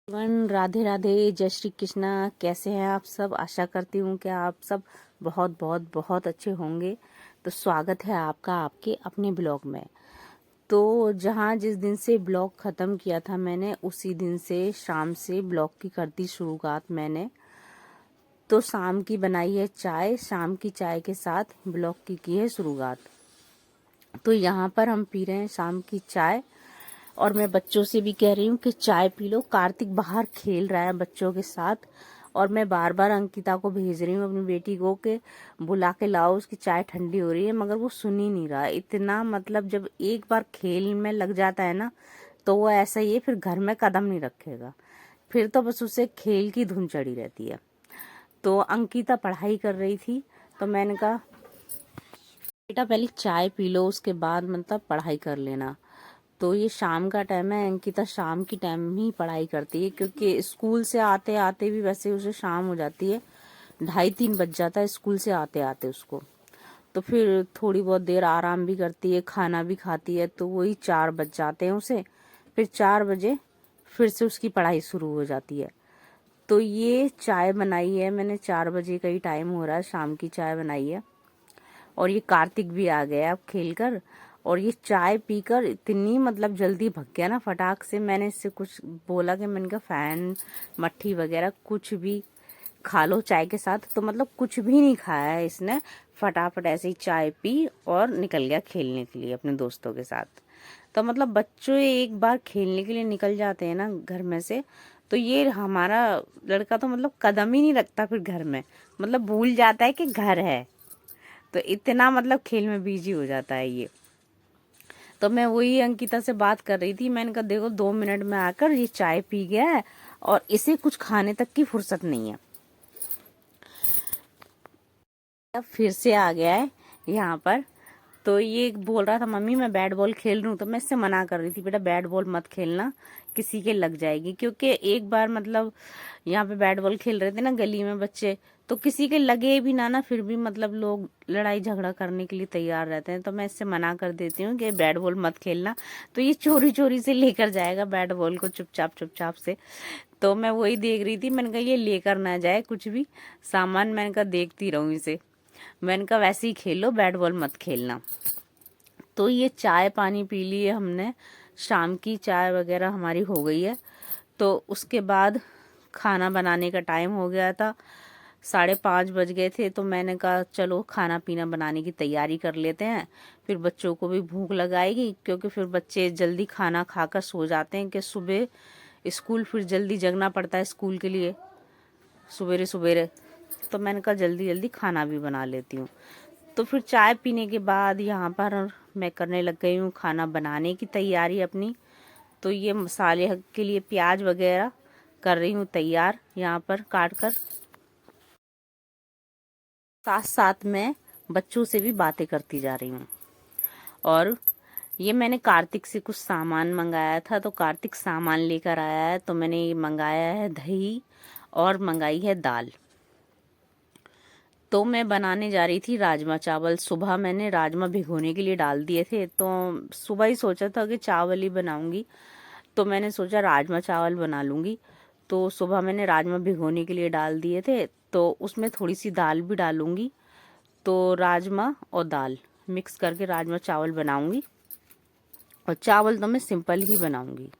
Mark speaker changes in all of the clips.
Speaker 1: राधे राधे, जय श्री कृष्णा। कैसे हैं आप सब? आशा करती हूँ कि आप सब बहुत बहुत बहुत अच्छे होंगे। तो स्वागत है आपका आपके अपने ब्लॉग में। तो जहाँ जिस दिन से ब्लॉग ख़त्म किया था मैंने, उसी दिन से शाम से ब्लॉग की कर दी शुरुआत मैंने। तो शाम की बनाई है चाय, शाम की चाय के साथ ब्लॉग की है शुरुआत। तो यहाँ पर हम पी रहे हैं शाम की चाय, और मैं बच्चों से भी कह रही हूँ कि चाय पी लो। कार्तिक बाहर खेल रहा है बच्चों के साथ, और मैं बार बार अंकिता को भेज रही हूँ अपनी बेटी को कि बुला के लाओ, उसकी चाय ठंडी हो रही है, मगर वो सुन ही नहीं रहा। इतना मतलब जब एक बार खेल में लग जाता है ना, तो वो ऐसा ही है, फिर घर में कदम नहीं रखेगा। फिर तो बस उसे खेल की धुन चढ़ी रहती है। तो अंकिता पढ़ाई कर रही थी, तो मैंने कहा बेटा पहले चाय पी लो, उसके बाद मतलब पढ़ाई कर लेना। तो ये शाम का टाइम है, अंकिता शाम की टाइम ही पढ़ाई करती है, क्योंकि स्कूल से आते आते भी वैसे उसे शाम हो जाती है, 2:30-3 बज जाता है स्कूल से आते आते उसको। तो फिर थोड़ी बहुत देर आराम भी करती है, खाना भी खाती है, तो वही 4 बज जाते हैं उसे। फिर 4 बजे फिर से उसकी पढ़ाई शुरू हो जाती है। तो ये चाय बनाई है मैंने, 4 बजे का ही टाइम हो रहा है, शाम की चाय बनाई है। और ये कार्तिक भी आ गया अब खेल कर, और ये चाय पीकर इतनी मतलब जल्दी भग गया ना फटाक से। मैंने इससे कुछ बोला कि मैंने कहा फैन मट्ठी वगैरह कुछ भी खा लो चाय के साथ, तो मतलब कुछ भी नहीं खाया है इसने। फटाफट ऐसे ही चाय पी और निकल गया खेलने के लिए अपने दोस्तों के साथ। तो मतलब बच्चों एक बार खेलने के लिए निकल जाते हैं ना घर में से, तो ये हमारा लड़का तो मतलब कदम ही नहीं रखता फिर घर में, मतलब भूल जाता है कि घर है। तो इतना मतलब खेल में बिजी हो जाता है ये। तो मैं वही अंकिता से बात कर रही थी, मैंने कहा देखो 2 मिनट में आकर ये चाय पी गया है, और इसे कुछ खाने तक की फुर्सत नहीं है। अब फिर से आ गया है यहाँ पर। तो ये बोल रहा था मम्मी मैं बैट बॉल खेल रही हूँ, तो मैं इससे मना कर रही थी बेटा बैट बॉल मत खेलना, किसी के लग जाएगी। क्योंकि एक बार मतलब यहाँ पे बैट बॉल खेल रहे थे ना गली में बच्चे, तो किसी के लगे भी ना फिर भी मतलब लोग लड़ाई झगड़ा करने के लिए तैयार रहते हैं। तो मैं इससे मना कर देती हूँ कि बैट बॉल मत खेलना। तो ये चोरी चोरी से लेकर जाएगा बैट बॉल को, चुपचाप चुपचाप से। तो मैं वही देख रही थी, मैंने कहा ये लेकर ना जाए कुछ भी सामान, मैंने कहा देखती रहूं इसे। मैंने कहा वैसे ही खेलो, बैट बॉल मत खेलना। तो ये चाय पानी पी लिए हमने, शाम की चाय वगैरह हमारी हो गई है। तो उसके बाद खाना बनाने का टाइम हो गया था, 5:30 बज गए थे। तो मैंने कहा चलो खाना पीना बनाने की तैयारी कर लेते हैं, फिर बच्चों को भी भूख लगाएगी, क्योंकि फिर बच्चे जल्दी खाना खाकर सो जाते हैं कि सुबह स्कूल फिर जल्दी जगना पड़ता है स्कूल के लिए सवेरे सवेरे। तो मैंने कहा जल्दी जल्दी खाना भी बना लेती हूँ। तो फिर चाय पीने के बाद यहाँ पर मैं करने लग गई हूँ खाना बनाने की तैयारी अपनी। तो ये मसाले के लिए प्याज वगैरह कर रही हूँ तैयार यहाँ पर काट कर। साथ साथ में बच्चों से भी बातें करती जा रही हूँ। और ये मैंने कार्तिक से कुछ सामान मंगाया था, तो कार्तिक सामान लेकर आया है। तो मैंने ये मंगाया है दही, और मंगाई है दाल। तो मैं बनाने जा रही थी राजमा चावल। सुबह मैंने राजमा भिगोने के लिए डाल दिए थे, तो सुबह ही सोचा था कि चावल ही बनाऊंगी, तो मैंने सोचा राजमा चावल बना लूंगी। तो सुबह मैंने राजमा भिगोने के लिए डाल दिए थे, तो उसमें थोड़ी सी दाल भी डालूंगी। तो राजमा और दाल मिक्स करके राजमा चावल बनाऊंगी, और चावल तो मैं सिंपल ही बनाऊंगी।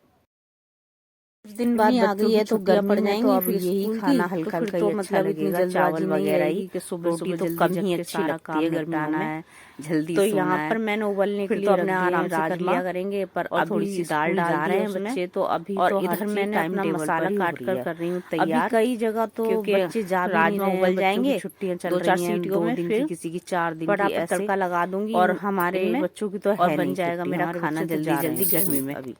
Speaker 1: कुछ दिन बाद आ गई है तो गर्मी में तो अब यही खाना हल्का हल्का ही अच्छा लगेगा, चावल वगैरह ही। कि सुबह सुबह तो कम ही अच्छी लगती है गर्मियों में, जल्दी तो यहाँ पर मैंने उबलने के लिए अपने आराम से कर लिया करेंगे। पर और थोड़ी सी दाल डाल रहे हैं बच्चे, तो अभी और इधर मैंने अपना मसाला काट कर रही हूँ तैयार। अभी कई जगह तो बच्चे जा भी नहीं रहे हैं, उबल जाएंगे, छुट्टियां चल रही हैं 2 दिन की, किसी की 4 दिन की, ऐसे तड़का लगा दूंगी। और हमारे बच्चों की तो है, बन जाएगा मेरा खाना जल्दी जल्दी गर्मी में अभी।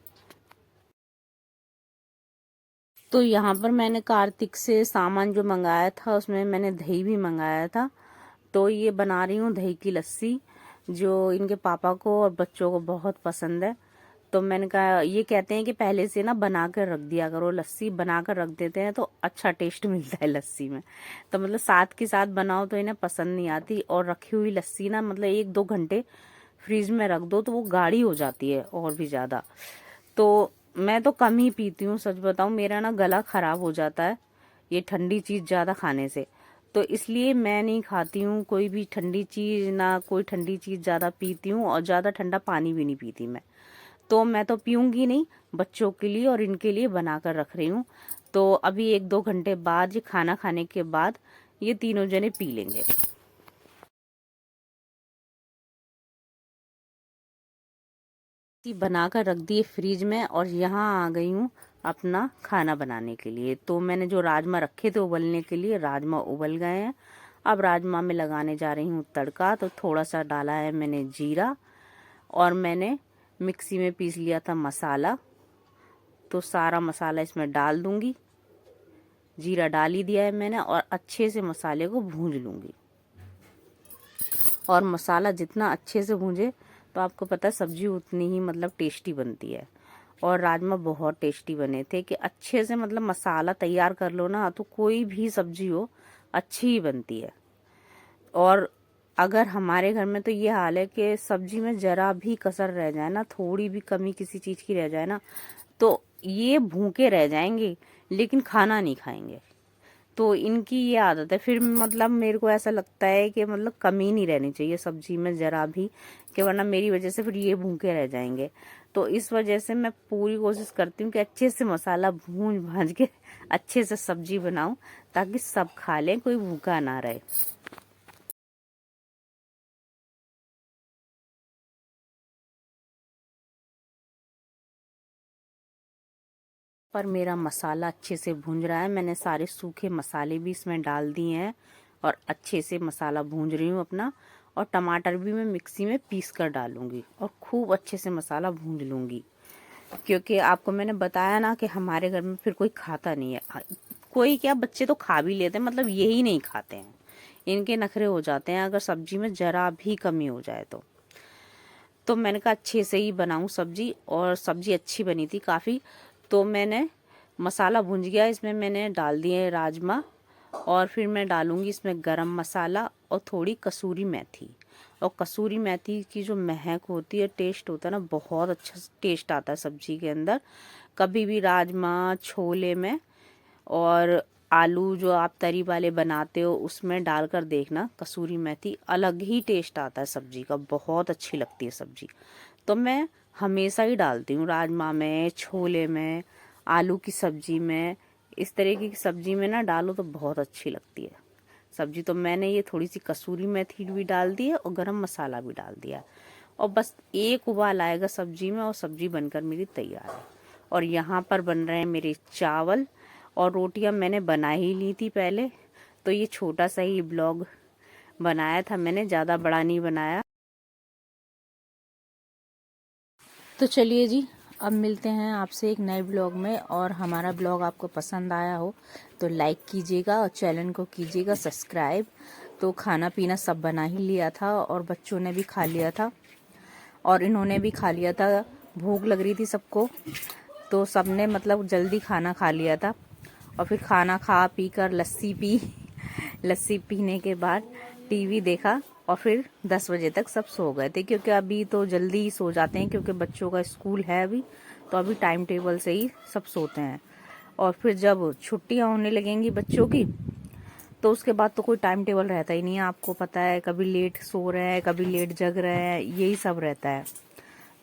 Speaker 1: तो यहाँ पर मैंने कार्तिक से सामान जो मंगाया था, उसमें मैंने दही भी मंगाया था। तो ये बना रही हूँ दही की लस्सी, जो इनके पापा को और बच्चों को बहुत पसंद है। तो मैंने कहा, ये कहते हैं कि पहले से ना बना कर रख दिया करो, लस्सी बना कर रख देते हैं तो अच्छा टेस्ट मिलता है लस्सी में। तो मतलब साथ के साथ बनाओ तो इन्हें पसंद नहीं आती, और रखी हुई लस्सी ना मतलब 1-2 घंटे फ्रीज में रख दो तो वो गाढ़ी हो जाती है और भी ज़्यादा। तो मैं तो कम ही पीती हूँ, सच बताऊँ मेरा ना गला खराब हो जाता है ये ठंडी चीज़ ज़्यादा खाने से। तो इसलिए मैं नहीं खाती हूँ कोई भी ठंडी चीज़, ना कोई ठंडी चीज़ ज़्यादा पीती हूँ, और ज़्यादा ठंडा पानी भी नहीं पीती मैं। तो मैं तो पीऊँगी नहीं, बच्चों के लिए और इनके लिए बना कर रख रही हूँ। तो अभी 1-2 घंटे बाद, ये खाना खाने के बाद ये तीनों जने पी लेंगे। बनाकर रख दिए फ्रिज में, और यहाँ आ गई हूँ अपना खाना बनाने के लिए। तो मैंने जो राजमा रखे थे उबलने के लिए, राजमा उबल गए हैं। अब राजमा में लगाने जा रही हूँ तड़का। तो थोड़ा सा डाला है मैंने जीरा, और मैंने मिक्सी में पीस लिया था मसाला। तो सारा मसाला इसमें डाल दूंगी। जीरा डाल ही दिया है मैंने, और अच्छे से मसाले को भूंज लूंगी। और मसाला जितना अच्छे से भूंजे तो आपको पता है सब्जी उतनी ही मतलब टेस्टी बनती है। और राजमा बहुत टेस्टी बने थे कि अच्छे से मतलब मसाला तैयार कर लो ना, तो कोई भी सब्जी हो अच्छी ही बनती है। और अगर हमारे घर में तो ये हाल है कि सब्जी में जरा भी कसर रह जाए ना, थोड़ी भी कमी किसी चीज़ की रह जाए ना, तो ये भूखे रह जाएंगे लेकिन खाना नहीं खाएंगे। तो इनकी ये आदत है। फिर मतलब मेरे को ऐसा लगता है कि मतलब कमी नहीं रहनी चाहिए सब्जी में जरा भी, कि वरना मेरी वजह से फिर ये भूखे रह जाएंगे। तो इस वजह से मैं पूरी कोशिश करती हूँ कि अच्छे से मसाला भून भाज के अच्छे से सब्जी बनाऊं, ताकि सब खा लें, कोई भूखा ना रहे। पर मेरा मसाला अच्छे से भूंज रहा है। मैंने सारे सूखे मसाले भी इसमें डाल दिए हैं, और अच्छे से मसाला भूंज रही हूँ अपना। और टमाटर भी मैं मिक्सी में पीस कर डालूंगी, और खूब अच्छे से मसाला भूंज लूंगी। क्योंकि आपको मैंने बताया ना कि हमारे घर में फिर कोई खाता नहीं है। कोई क्या, बच्चे तो खा भी लेते हैं, मतलब यही नहीं खाते हैं। इनके नखरे हो जाते हैं अगर सब्जी में जरा भी कमी हो जाए तो मैंने कहा अच्छे से ही बनाऊं सब्जी, और सब्जी अच्छी बनी थी काफ़ी। तो मैंने मसाला भुंज गया, इसमें मैंने डाल दिए राजमा, और फिर मैं डालूंगी इसमें गरम मसाला और थोड़ी कसूरी मेथी। और कसूरी मेथी की जो महक होती है, टेस्ट होता है ना, बहुत अच्छा टेस्ट आता है सब्जी के अंदर। कभी भी राजमा, छोले में और आलू जो आप तरी वाले बनाते हो उसमें डालकर देखना, कसूरी मेथी अलग ही टेस्ट आता है सब्जी का, बहुत अच्छी लगती है सब्जी। तो मैं हमेशा ही डालती हूँ, राजमा में, छोले में, आलू की सब्जी में, इस तरीके की सब्जी में ना डालो तो बहुत अच्छी लगती है सब्जी। तो मैंने ये थोड़ी सी कसूरी मेथी भी डाल दी है, और गरम मसाला भी डाल दिया, और बस एक उबाल आएगा सब्जी में और सब्जी बनकर मेरी तैयार है। और यहाँ पर बन रहे हैं मेरे चावल, और रोटियां मैंने बना ही ली थी पहले। तो ये छोटा सा ही ब्लॉग बनाया था मैंने, ज़्यादा बड़ा नहीं बनाया। तो चलिए जी, अब मिलते हैं आपसे एक नए ब्लॉग में। और हमारा ब्लॉग आपको पसंद आया हो तो लाइक कीजिएगा, और चैनल को कीजिएगा सब्सक्राइब। तो खाना पीना सब बना ही लिया था, और बच्चों ने भी खा लिया था, और इन्होंने भी खा लिया था। भूख लग रही थी सबको, तो सबने मतलब जल्दी खाना खा लिया था। और फिर खाना खा पी कर लस्सी पी लस्सी पीने के बाद टीवी देखा, और फिर 10 बजे तक सब सो गए थे। क्योंकि अभी तो जल्दी ही सो जाते हैं, क्योंकि बच्चों का स्कूल है अभी, तो अभी टाइम टेबल से ही सब सोते हैं। और फिर जब छुट्टियां होने लगेंगी बच्चों की, तो उसके बाद तो कोई टाइम टेबल रहता ही नहीं है। आपको पता है, कभी लेट सो रहे हैं, कभी लेट जग रहे हैं, यही सब रहता है।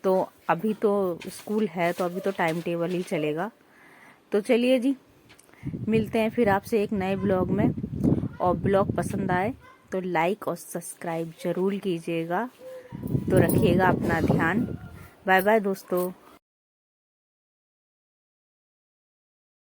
Speaker 1: तो अभी तो स्कूल है, तो अभी तो टाइम टेबल ही चलेगा। तो चलिए जी, मिलते हैं फिर आपसे एक नए ब्लॉग में। और ब्लॉग पसंद आए तो लाइक और सब्सक्राइब जरूर कीजिएगा। तो रखिएगा अपना ध्यान। बाय बाय दोस्तों।